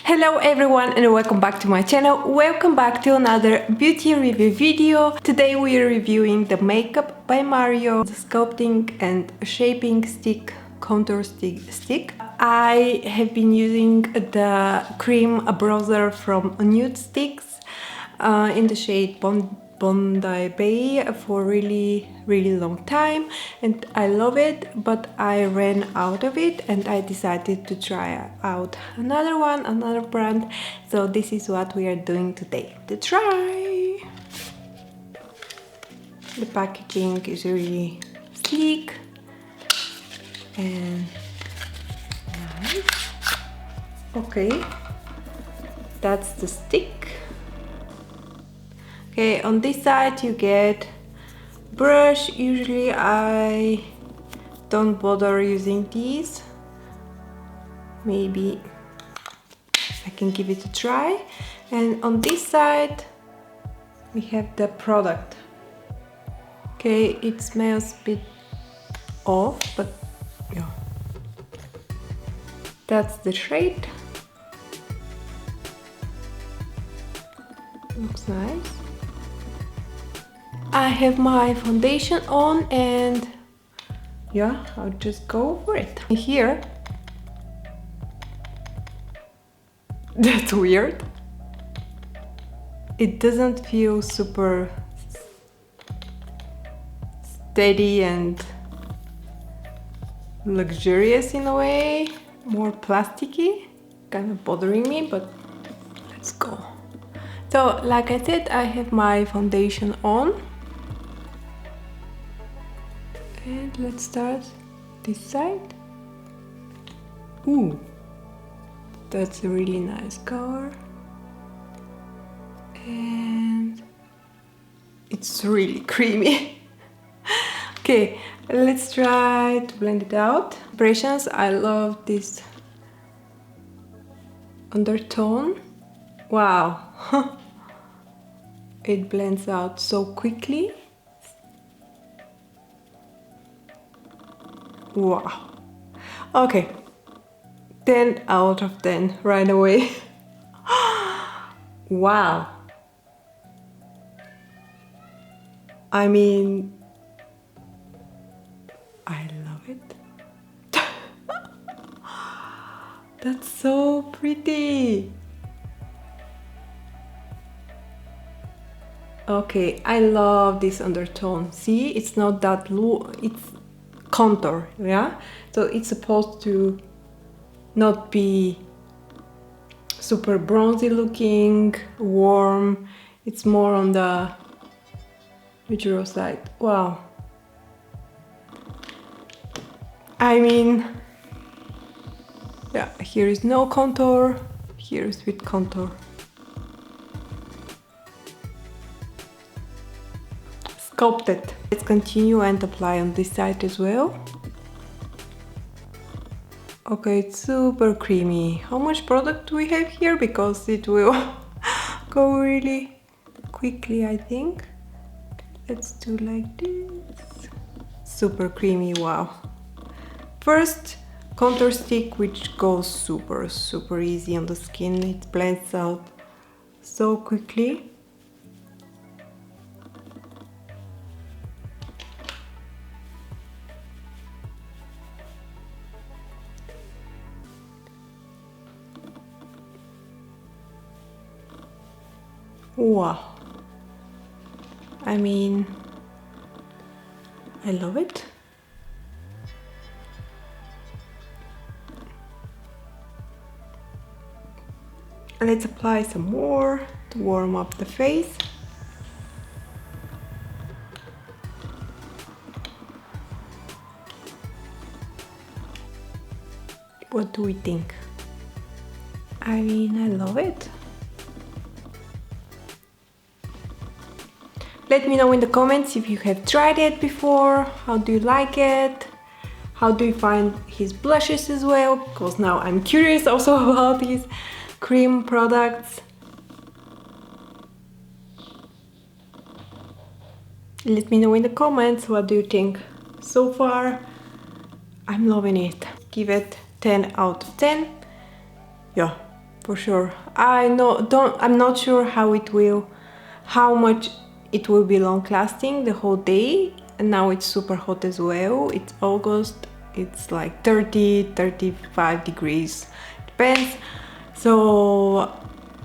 Hello everyone and welcome back to my channel. Welcome back to another beauty review video. Today we are reviewing the makeup by Mario, the sculpting and shaping stick, contour stick. I have been using the cream bronzer from Nude Sticks in the shade Bondi Bay for really long time, and I love it, but I ran out of it and I decided to try out another brand. So this is what we are doing today to try. The packaging is really sleek and nice. Okay, that's the stick. Okay, on this side you get brush. Usually I don't bother using these. Maybe I can give it a try. And on this side we have the product. Okay, it smells a bit off, but yeah. That's the shade. Looks nice. I have my foundation on and yeah, I'll just go for it. Here, that's weird. It doesn't feel super steady and luxurious in a way, more plasticky, kind of bothering me, but let's go. So, like I said, I have my foundation on. And let's start this side. Ooh, that's a really nice color. And it's really creamy. Okay, let's try to blend it out. Impressions, I love this undertone. Wow, it blends out so quickly. Wow. Okay, 10 out of 10 right away. Wow. I mean, I love it. That's so pretty. Okay, I love this undertone. See, it's not that low, it's contour, yeah? So it's supposed to not be super bronzy looking, warm. It's more on the natural side. Wow. I mean, yeah, here is no contour, here is with contour. Sculpted. Let's continue and apply on this side as well. Okay, it's super creamy. How much product do we have here? Because it will go really quickly, I think. Let's do like this. Super creamy, wow. First, contour stick, which goes super easy on the skin. It blends out so quickly. Wow, I mean, I love it. Let's apply some more to warm up the face. What do we think? I mean, I love it. Let me know in the comments if you have tried it before. How do you like it? How do you find his blushes as well? Because now I'm curious also about his cream products. Let me know in the comments what do you think. So far, I'm loving it. Give it 10 out of 10. Yeah, for sure. I'm not sure how much it will be long lasting the whole day. And now it's super hot as well. It's August, it's like 35 degrees, depends. So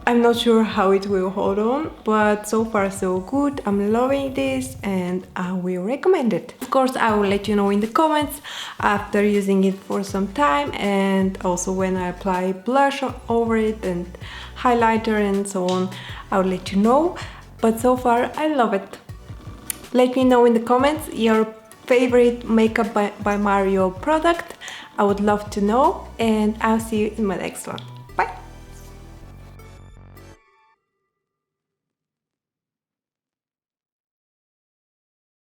I'm not sure how it will hold on, but so far so good. I'm loving this and I will recommend it. Of course, I will let you know in the comments after using it for some time, and also when I apply blush over it and highlighter and so on, I'll let you know. But so far I love it. Let me know in the comments your favorite Makeup by Mario product. I would love to know, and I'll see you in my next one.